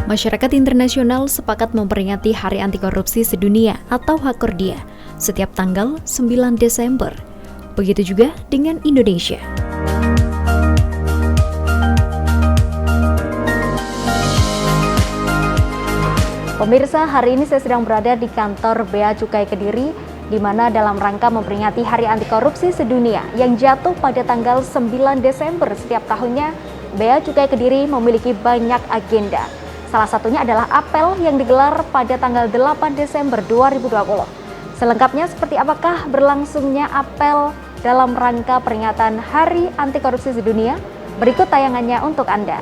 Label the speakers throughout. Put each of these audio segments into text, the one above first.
Speaker 1: Masyarakat internasional sepakat memperingati Hari Anti Korupsi Sedunia atau HAKORDIA setiap tanggal 9 Desember. Begitu juga dengan Indonesia. Pemirsa, hari ini saya sedang berada di kantor Bea Cukai Kediri, di mana dalam rangka memperingati Hari Anti Korupsi Sedunia yang jatuh pada tanggal 9 Desember setiap tahunnya, Bea Cukai Kediri memiliki banyak agenda. Salah satunya adalah apel yang digelar pada tanggal 8 Desember 2020. Selengkapnya seperti apakah berlangsungnya apel dalam rangka peringatan Hari Anti Korupsi Sedunia? Berikut tayangannya untuk Anda.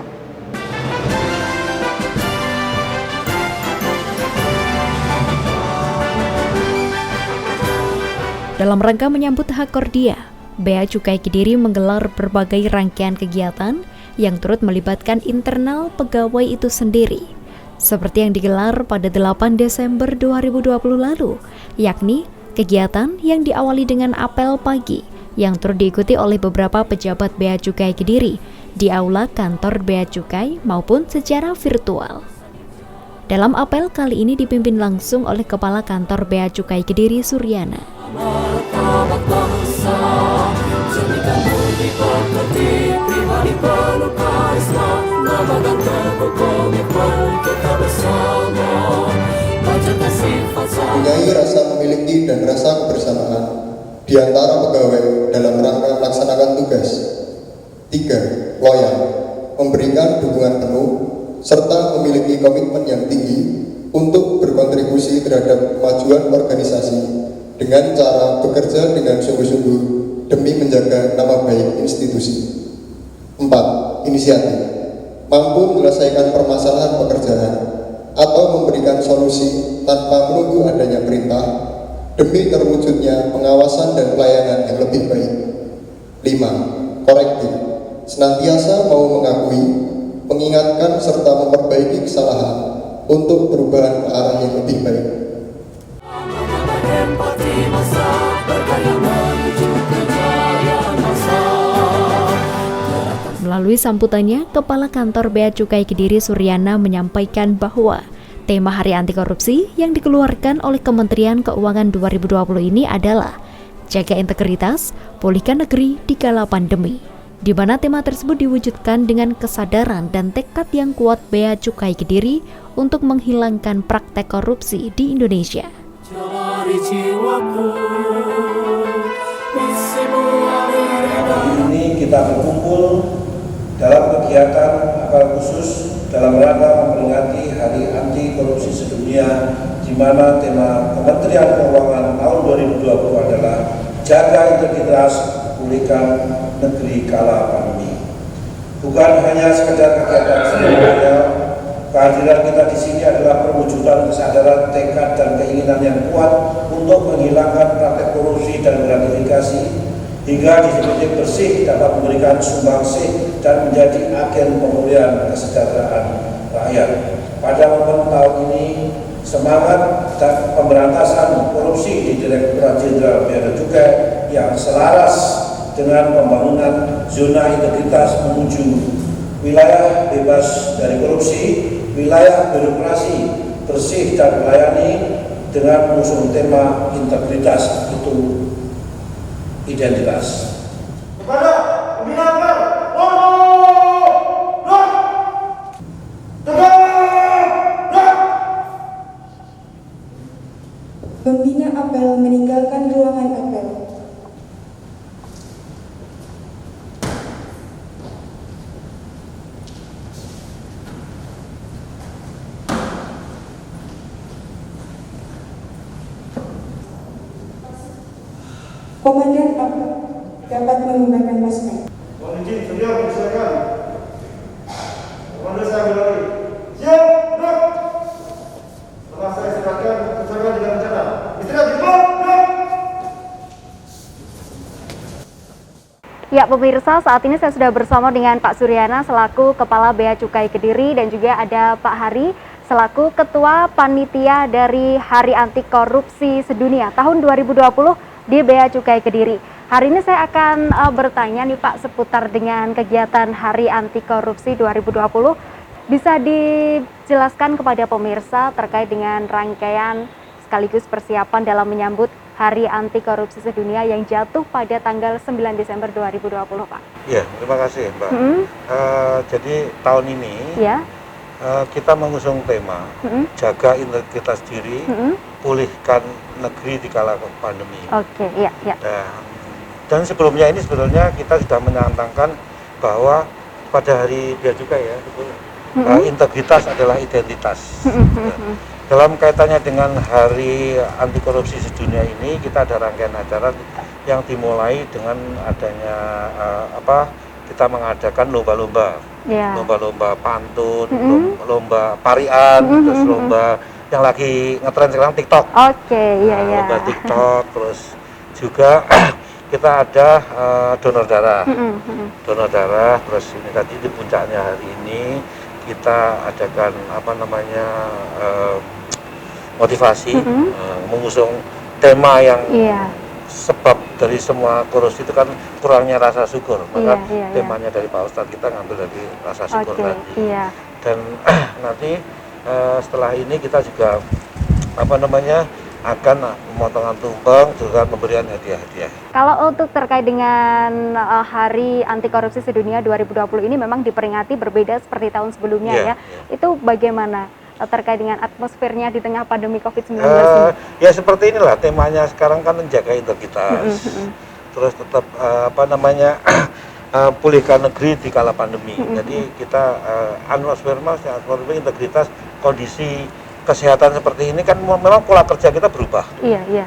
Speaker 1: Dalam rangka menyambut HAKORDIA, Bea Cukai Kediri menggelar berbagai rangkaian kegiatan yang turut melibatkan internal pegawai itu sendiri, seperti yang digelar pada 8 Desember 2020 lalu, yakni kegiatan yang diawali dengan apel pagi yang turut diikuti oleh beberapa pejabat Bea Cukai Kediri di aula kantor Bea Cukai maupun secara virtual. Dalam apel kali ini dipimpin langsung oleh Kepala Kantor Bea Cukai Kediri, Suryana.
Speaker 2: Martabat bangsa, jadikan budi pekerti, pribadi penuh karisma, nama dan teguh komitmen kita bersama, wajibkan sifat
Speaker 3: mempunyai rasa memiliki dan rasa kebersamaan di antara pegawai dalam rangka melaksanakan tugas. 3. Loyal, memberikan dukungan penuh serta memiliki komitmen yang tinggi untuk berkontribusi terhadap kemajuan organisasi dengan cara bekerja dengan sungguh-sungguh demi menjaga nama baik institusi. 4. Inisiatif, mampu menyelesaikan permasalahan pekerjaan atau memberikan solusi tanpa menunggu adanya perintah demi terwujudnya pengawasan dan pelayanan yang lebih baik. 5. Korektif, senantiasa mau mengakui, mengingatkan serta memperbaiki kesalahan untuk perubahan ke arah yang lebih baik.
Speaker 1: Melalui sambutannya, Kepala Kantor Bea Cukai Kediri, Suryana, menyampaikan bahwa tema Hari Anti Korupsi yang dikeluarkan oleh Kementerian Keuangan 2020 ini adalah jaga integritas, pulihkan negeri di kala pandemi, di mana tema tersebut diwujudkan dengan kesadaran dan tekad yang kuat Bea Cukai Kediri untuk menghilangkan praktek korupsi di Indonesia.
Speaker 4: Ini kita berkumpul dalam kegiatan apel khusus dalam rangka memperingati Hari Anti Korupsi Sedunia, di mana tema Kementerian Keuangan tahun 2020 adalah jaga integritas, pulihkan negeri kala pandemi. Bukan hanya sekedar kegiatan sebelumnya, kehadiran kita di sini adalah perwujudan kesadaran, tekad dan keinginan yang kuat untuk menghilangkan praktek korupsi dan gratifikasi, hingga distribusi bersih dapat memberikan sumbangsih dan menjadi agen pemulihan kesejahteraan rakyat. Pada momen tahun ini, semangat dan pemberantasan korupsi di Direktorat Jenderal Bea Cukai yang selaras dengan pembangunan zona integritas menuju wilayah bebas dari korupsi, wilayah birokrasi bersih dan melayani dengan mengusung tema integritas itu identitas.
Speaker 5: Kepada pembinaan
Speaker 6: Pembina apel meninggalkan ruangan apel. Komandan apel dapat mengibarkan pasukan.
Speaker 5: Mohon izin, beliau silakan. Komandan saya lagi. Siap, gerak. Setelah saya silakan, usahakan dengan rencana. Istirahat, gerak.
Speaker 1: Ya pemirsa, saat ini saya sudah bersama dengan Pak Suryana selaku Kepala Bea Cukai Kediri dan juga ada Pak Hari selaku Ketua Panitia dari Hari Anti Korupsi Sedunia tahun 2020 di Bea Cukai Kediri. Hari ini saya akan bertanya nih Pak seputar dengan kegiatan Hari Anti Korupsi 2020. Bisa dijelaskan kepada pemirsa terkait dengan rangkaian sekaligus persiapan dalam menyambut Hari Anti Korupsi Sedunia yang jatuh pada tanggal 9 Desember 2020, Pak?
Speaker 4: Ya, terima kasih Mbak. Jadi tahun ini
Speaker 1: Ya.
Speaker 4: kita mengusung tema jaga integritas diri, pulihkan negeri di kala pandemi.
Speaker 1: Oke, iya, iya.
Speaker 4: Dan sebelumnya ini sebetulnya kita sudah menyantangkan bahwa pada hari Bea Cukai ya, integritas adalah identitas. Dalam kaitannya dengan Hari Anti Korupsi Sedunia ini, kita ada rangkaian acara yang dimulai dengan adanya kita mengadakan lomba-lomba, lomba-lomba pantun, lomba parian, terus lomba yang lagi ngetren sekarang TikTok. Lomba TikTok, terus juga kita ada donor darah, terus ini tadi di puncaknya hari ini kita adakan motivasi, mengusung tema yang sebab dari semua korupsi itu kan kurangnya rasa syukur, maka temanya dari Pak Ustadz kita ngambil dari rasa syukur tadi. Dan nanti setelah ini kita juga akan pemotongan tumpeng juga pemberian hadiah-hadiah.
Speaker 1: Kalau untuk terkait dengan Hari Anti Korupsi Sedunia 2020 ini memang diperingati berbeda seperti tahun sebelumnya ya. Itu bagaimana terkait dengan atmosfernya di tengah pandemi COVID-19 ini?
Speaker 4: Ya seperti inilah temanya sekarang kan menjaga integritas. Terus tetap pulihkan negeri di kala pandemi. Jadi kita atmosfer integritas, kondisi kesehatan seperti ini kan memang pola kerja kita berubah.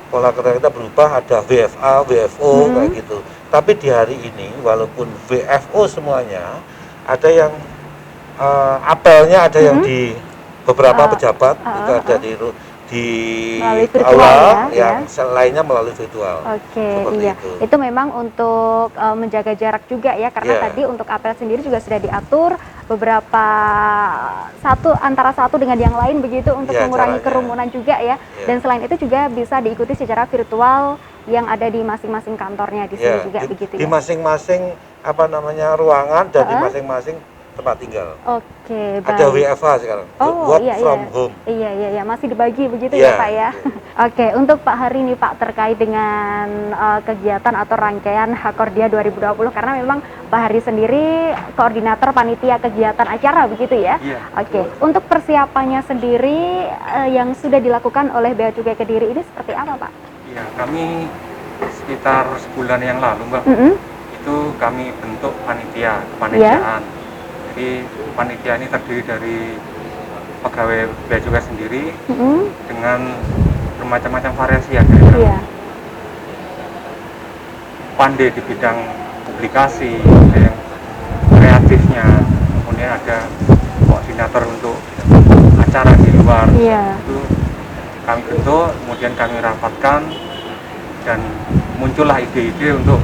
Speaker 4: Pola kerja kita berubah, ada WFA, WFO kayak gitu. Tapi di hari ini walaupun WFO semuanya, ada yang apelnya ada yang di beberapa pejabat itu ada di aula yang lainnya melalui virtual.
Speaker 1: Itu memang untuk menjaga jarak juga ya, karena tadi untuk apel sendiri juga sudah diatur beberapa antara satu dengan yang lain begitu untuk mengurangi kerumunan juga ya. Dan selain itu juga bisa diikuti secara virtual yang ada di masing-masing kantornya di sini juga begitu ya.
Speaker 4: Di masing-masing ruangan dan di masing-masing tempat tinggal.
Speaker 1: Baik.
Speaker 4: Ada WFH sekarang. Work from home.
Speaker 1: Iya, masih dibagi begitu ya Pak ya. Untuk Pak hari ini Pak terkait dengan kegiatan atau rangkaian Hakordia 2020 karena memang Pak Hari sendiri koordinator panitia kegiatan acara begitu ya. Untuk persiapannya sendiri yang sudah dilakukan oleh Bea Cukai Kediri ini seperti apa Pak?
Speaker 7: Ya, kami sekitar sebulan yang lalu Mbak, itu kami bentuk panitia kepanitiaan. Jadi panitia ini terdiri dari pegawai Bea Cukai sendiri dengan bermacam-macam variasi ya, pandai di bidang publikasi, ada yang kreatifnya, kemudian ada koordinator untuk acara di luar. Itu kami bentuk, kemudian kami rapatkan dan muncullah ide-ide untuk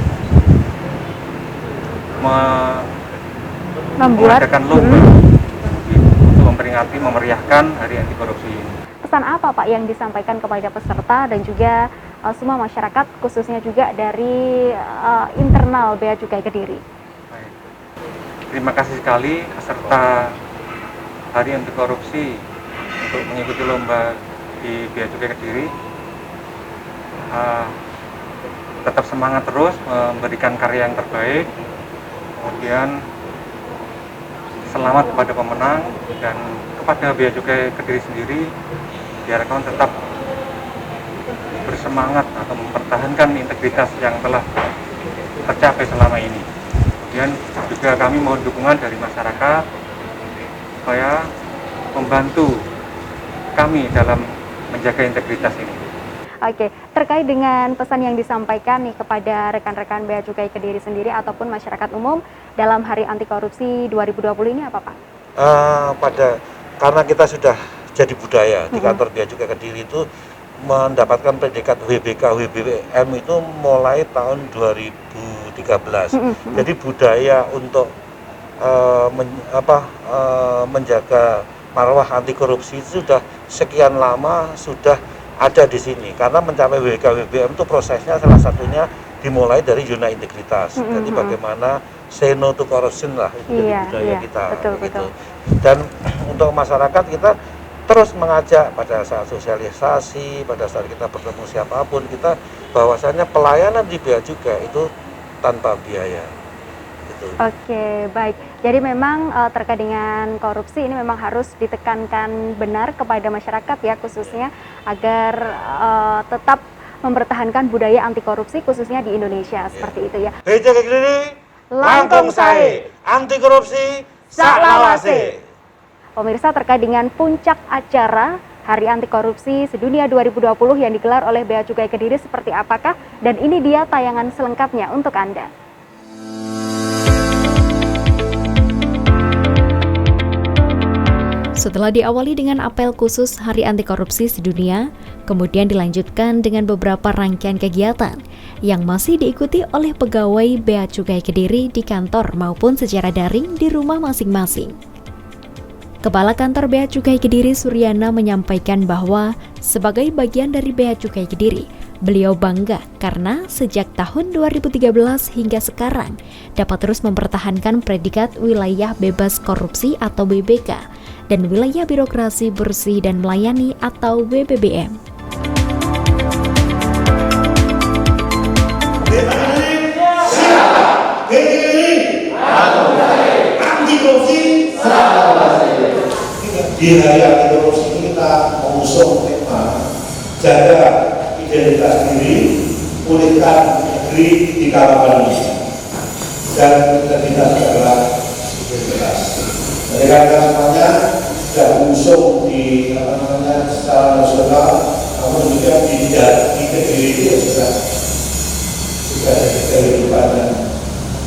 Speaker 7: mengadakan lomba untuk memperingati, memeriahkan Hari Anti Korupsi ini.
Speaker 1: Pesan apa Pak yang disampaikan kepada peserta dan juga semua masyarakat khususnya juga dari internal Bea Cukai Kediri?
Speaker 7: Baik. Terima kasih sekali peserta Hari Anti Korupsi untuk mengikuti lomba di Bea Cukai Kediri. Tetap semangat terus memberikan karya yang terbaik. Kemudian selamat kepada pemenang dan kepada Bea Cukai Kediri sendiri diharapkan tetap bersemangat atau mempertahankan integritas yang telah tercapai selama ini. Kemudian juga kami mohon dukungan dari masyarakat supaya membantu kami dalam menjaga integritas ini.
Speaker 1: Terkait dengan pesan yang disampaikan nih kepada rekan-rekan Bea Cukai Kediri sendiri ataupun masyarakat umum dalam Hari Anti Korupsi 2020 ini apa Pak?
Speaker 4: Karena kita sudah jadi budaya di kantor Bea Cukai Kediri itu mendapatkan predikat WBK WBM itu mulai tahun 2013. Jadi budaya untuk menjaga marwah anti korupsi itu sudah sekian lama sudah ada di sini, karena mencapai WBK WBM itu prosesnya salah satunya dimulai dari zona integritas. Jadi bagaimana say no to corruption lah, itu jadi budaya kita.
Speaker 1: Betul.
Speaker 4: Dan untuk masyarakat kita terus mengajak pada saat sosialisasi, pada saat kita bertemu siapapun, kita bahwasannya pelayanan di Bea Cukai itu tanpa biaya. Gitu.
Speaker 8: Oke, baik. Jadi memang terkait dengan korupsi ini memang harus ditekankan benar kepada masyarakat ya, khususnya agar tetap mempertahankan budaya anti korupsi khususnya di Indonesia seperti itu ya.
Speaker 4: Bea Cukai Kediri, langkung sae, anti korupsi sak lawase.
Speaker 8: Pemirsa, terkait dengan puncak acara Hari Anti Korupsi Sedunia 2020 yang digelar oleh Bea Cukai Kediri seperti apakah? Dan ini dia tayangan selengkapnya untuk Anda.
Speaker 1: Setelah diawali dengan apel khusus Hari Anti Korupsi Sedunia, kemudian dilanjutkan dengan beberapa rangkaian kegiatan yang masih diikuti oleh pegawai Bea Cukai Kediri di kantor maupun secara daring di rumah masing-masing. Kepala Kantor Bea Cukai Kediri Suryana menyampaikan bahwa sebagai bagian dari Bea Cukai Kediri, beliau bangga karena sejak tahun 2013 hingga sekarang dapat terus mempertahankan predikat wilayah bebas korupsi atau WBK dan wilayah birokrasi bersih dan melayani atau WBBM.
Speaker 4: Di Hari Anti Korupsi ini kita mengusung tema jaga identitas diri, pulihkan negeri di kala pandemi. Dan identitas adalah identitas. Jadi karena semuanya sudah mengusung di secara nasional, namun demikian di Kediri itu sudah jadi kehidupan.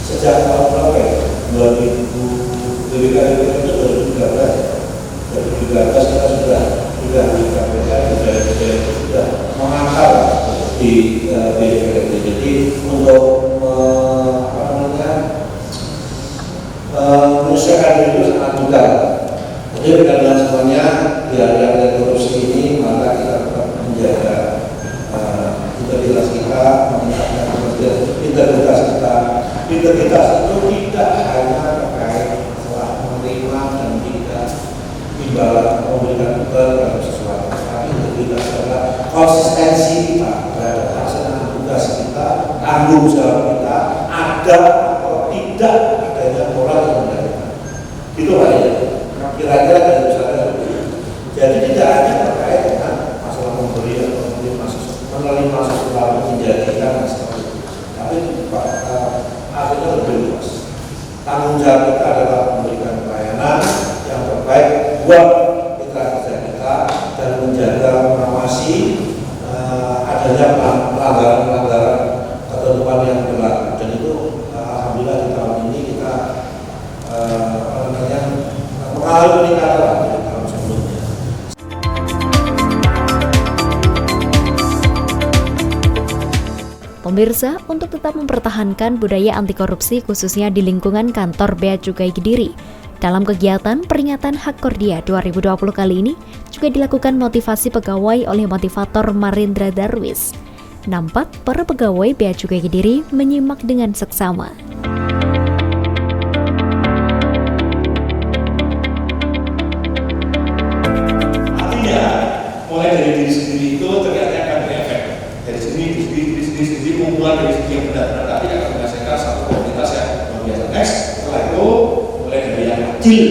Speaker 4: Sejak tahun berapa ya? 2013 kita sudah mengakar di BPKD. Jadi untuk menyelesaikan itu sangat mudah. Jadi karena semuanya di Hari Anti Korupsi ini, maka kita tetap menjaga integritas kita, meningkatkan integritas kita. Integritas itu tidak hanya terkait masalah menerima dan tidak imbalan memberikan terhadap sesuatu, tapi integritas adalah konsistensi kita terhadap pelaksanaan tugas kita, tanggung jawab kita, ada atau tidak adanya moral yang mendadak. Itu aja. Kira-kira dari misalnya, jadi tidak hanya terkait dengan masalah memberi atau menerima sesuatu, menjadikan sesuatu, tapi artinya lebih luas. Tanggung jawab kita adalah memberikan pelayanan yang terbaik buat mitra kerja kita dan menjaga mengawasi adanya pelanggaran-pelanggaran ketentuan yang berlaku. Dan itu alhamdulillah di tahun ini kita mengalami peningkatan dari tahun sebelumnya.
Speaker 1: Pemirsa, untuk tetap mempertahankan budaya anti korupsi khususnya di lingkungan kantor Bea Cukai Kediri, dalam kegiatan peringatan Hak Kordia 2020 kali ini juga dilakukan motivasi pegawai oleh motivator Marindra Darwis. Nampak para pegawai Bea Cukai Kediri menyimak dengan seksama.
Speaker 4: Artinya, mulai dari diri sendiri itu ternyata akan berefek. Dari sendiri kumpulan dari segi yang benar-benar tapi akan menghasilkan satu komunitas yang luar biasa. Next, setelah itu mulai dari yang kecil.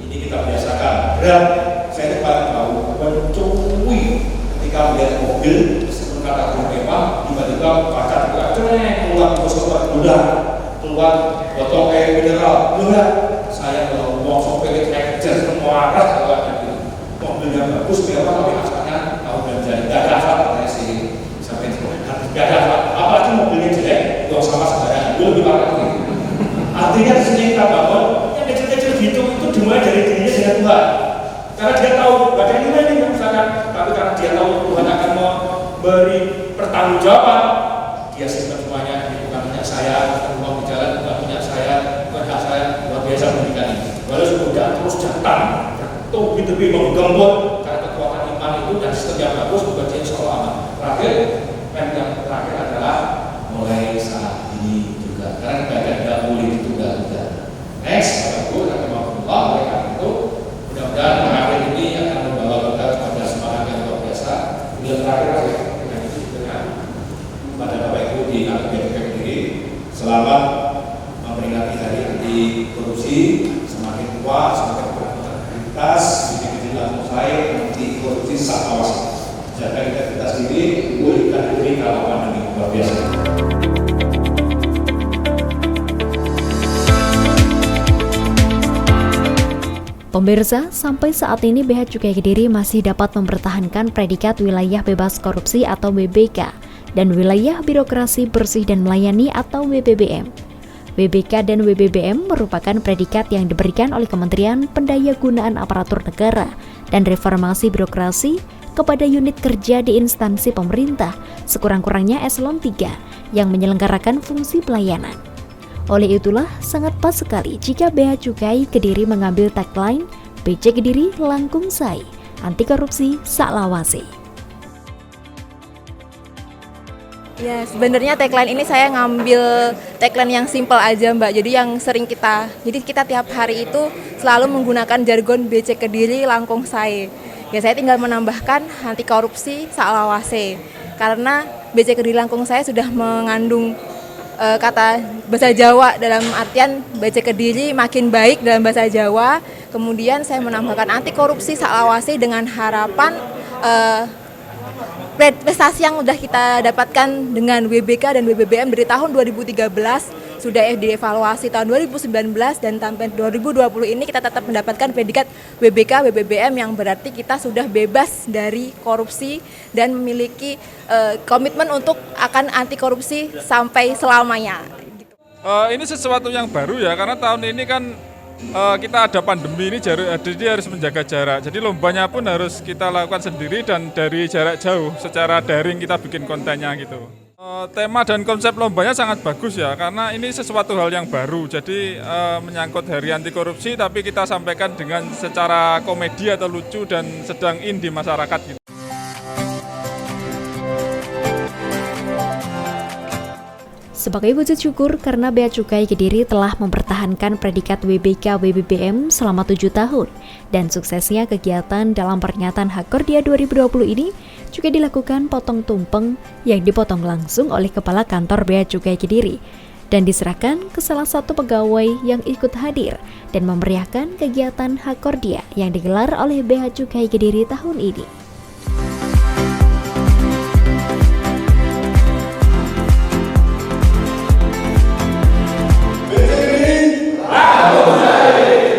Speaker 4: Ini kita biasakan. Dan saya itu paling tahu mencuri ketika melihat mobil meskipun kategori mewah, tiba-tiba kaca terbuka, keluar keluar botol air mineral. Udah, saya kalau mau sopir itu ejer semua arah kalau ada gitu. Mobilnya bagus, mewah tapi asalnya tahu dan jadi nggak ada asal katanya sih. Gak ada apalagi mobilnya jelek, gak sama sembarangan, gue lebih parah lagi. Artinya di sini kita bangun yang kecil-kecil gitu itu dimulai dari dirinya dengan Tuhan. Karena dia tahu badan ini misalkan, tapi karena dia tahu Tuhan akan memberi pertanggungjawaban, dia simpan semuanya. Bukan punya saya, bukan uang di jalan, bukan punya saya, bukan hak saya, luar biasa memberikan ini. Walau sudah terus datang, bertubi-tubi menggembot karena kekuatan iman itu dan sistem yang bagus bukan insya Allah aman. Terakhir, yang terakhir adalah mulai saat ini juga karena bagian dahulu itu juga. Next, pada bulan Ramadhan oleh karena itu tetap memperingati hari anti korupsi semakin kuat, semakin berintegritas, bikin langsung saya anti korupsi sak awas. Jaga integritas diri, pulihkan diri kalau pandemi luar biasa.
Speaker 1: Pemirsa, sampai saat ini Bea Cukai Kediri masih dapat mempertahankan predikat wilayah bebas korupsi atau WBK dan wilayah birokrasi bersih dan melayani atau WBBM. WBK dan WBBM merupakan predikat yang diberikan oleh Kementerian Pendayagunaan Aparatur Negara dan Reformasi Birokrasi kepada unit kerja di instansi pemerintah, sekurang-kurangnya eselon 3 yang menyelenggarakan fungsi pelayanan. Oleh itulah, sangat pas sekali jika Bea Cukai Kediri mengambil tagline BC Kediri Langkung Sai, Anti Korupsi Saklawase.
Speaker 9: Ya, sebenarnya tagline ini saya ngambil tagline yang simpel aja, Mbak. Jadi kita tiap hari itu selalu menggunakan jargon BC Kediri Langkung Sai. Ya, saya tinggal menambahkan anti korupsi saklawase. Karena BC Kediri Langkung Sai sudah mengandung kata bahasa Jawa dalam artian BC Kediri makin baik dalam bahasa Jawa. Kemudian saya menambahkan anti korupsi saklawase dengan harapan prestasi yang sudah kita dapatkan dengan WBK dan WBBM dari tahun 2013 sudah dievaluasi tahun 2019 dan sampai 2020 ini kita tetap mendapatkan predikat WBK WBBM yang berarti kita sudah bebas dari korupsi dan memiliki komitmen untuk akan anti korupsi sampai selamanya.
Speaker 10: Ini sesuatu yang baru ya, karena tahun ini kan kita ada pandemi ini, jadi harus menjaga jarak. Jadi lombanya pun harus kita lakukan sendiri dan dari jarak jauh, secara daring kita bikin kontennya gitu. Tema dan konsep lombanya sangat bagus ya, karena ini sesuatu hal yang baru. Jadi menyangkut hari anti korupsi, tapi kita sampaikan dengan secara komedi atau lucu dan sedang in di masyarakat gitu.
Speaker 1: Sebagai wujud syukur karena Bea Cukai Kediri telah mempertahankan predikat WBK WBBM selama 7 tahun dan suksesnya kegiatan dalam peringatan HAK Kordia 2020 ini juga dilakukan potong tumpeng yang dipotong langsung oleh Kepala Kantor Bea Cukai Kediri dan diserahkan ke salah satu pegawai yang ikut hadir dan memeriahkan kegiatan HAK Kordia yang digelar oleh Bea Cukai Kediri tahun ini.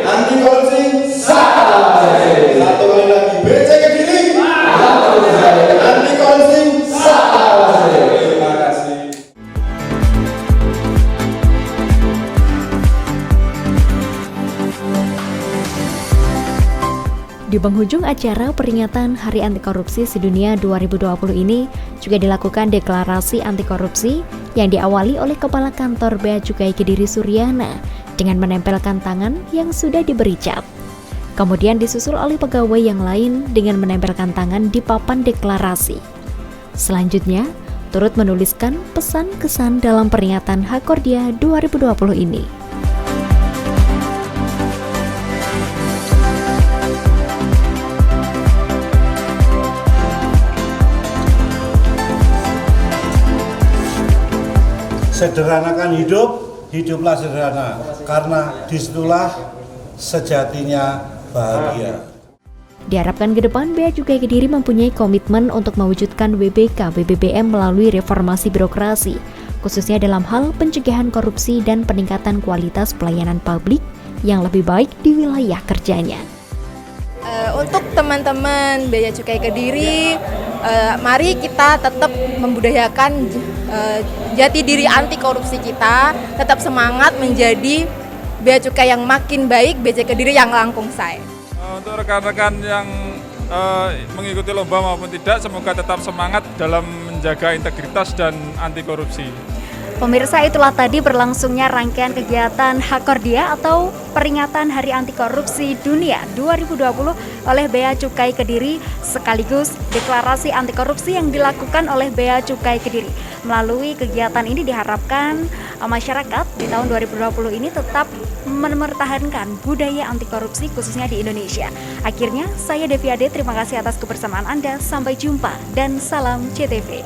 Speaker 5: Anti korupsi saklawase. Satu kali lagi, BC Kediri anti korupsi saklawase. Terima kasih.
Speaker 1: Di penghujung acara peringatan Hari Anti Korupsi Sedunia 2020 ini juga dilakukan deklarasi anti korupsi yang diawali oleh Kepala Kantor Bea Cukai Kediri Suryana dengan menempelkan tangan yang sudah diberi cap. Kemudian disusul oleh pegawai yang lain dengan menempelkan tangan di papan deklarasi. Selanjutnya, turut menuliskan pesan kesan dalam peringatan HAK Kordia 2020 ini.
Speaker 4: Sederhanakan hidup, hiduplah sederhana, karena disitulah sejatinya bahagia.
Speaker 1: Diharapkan ke depan Bea Cukai Kediri mempunyai komitmen untuk mewujudkan WBK WBBM melalui reformasi birokrasi, khususnya dalam hal pencegahan korupsi dan peningkatan kualitas pelayanan publik yang lebih baik di wilayah kerjanya.
Speaker 9: Untuk teman-teman Bea Cukai Kediri, mari kita tetap membudayakan jati diri anti korupsi kita, tetap semangat menjadi Bea Cukai yang makin baik, BC Kediri yang langkung say.
Speaker 10: Untuk rekan-rekan yang mengikuti lomba maupun tidak, semoga tetap semangat dalam menjaga integritas dan anti korupsi.
Speaker 8: Pemirsa, itulah tadi berlangsungnya rangkaian kegiatan HAK Kordia atau peringatan Hari Anti Korupsi Dunia 2020 oleh Bea Cukai Kediri sekaligus deklarasi anti korupsi yang dilakukan oleh Bea Cukai Kediri. Melalui kegiatan ini diharapkan masyarakat di tahun 2020 ini tetap mempertahankan budaya anti korupsi khususnya di Indonesia. Akhirnya saya Devi Ade, terima kasih atas kebersamaan Anda. Sampai jumpa dan salam CTV.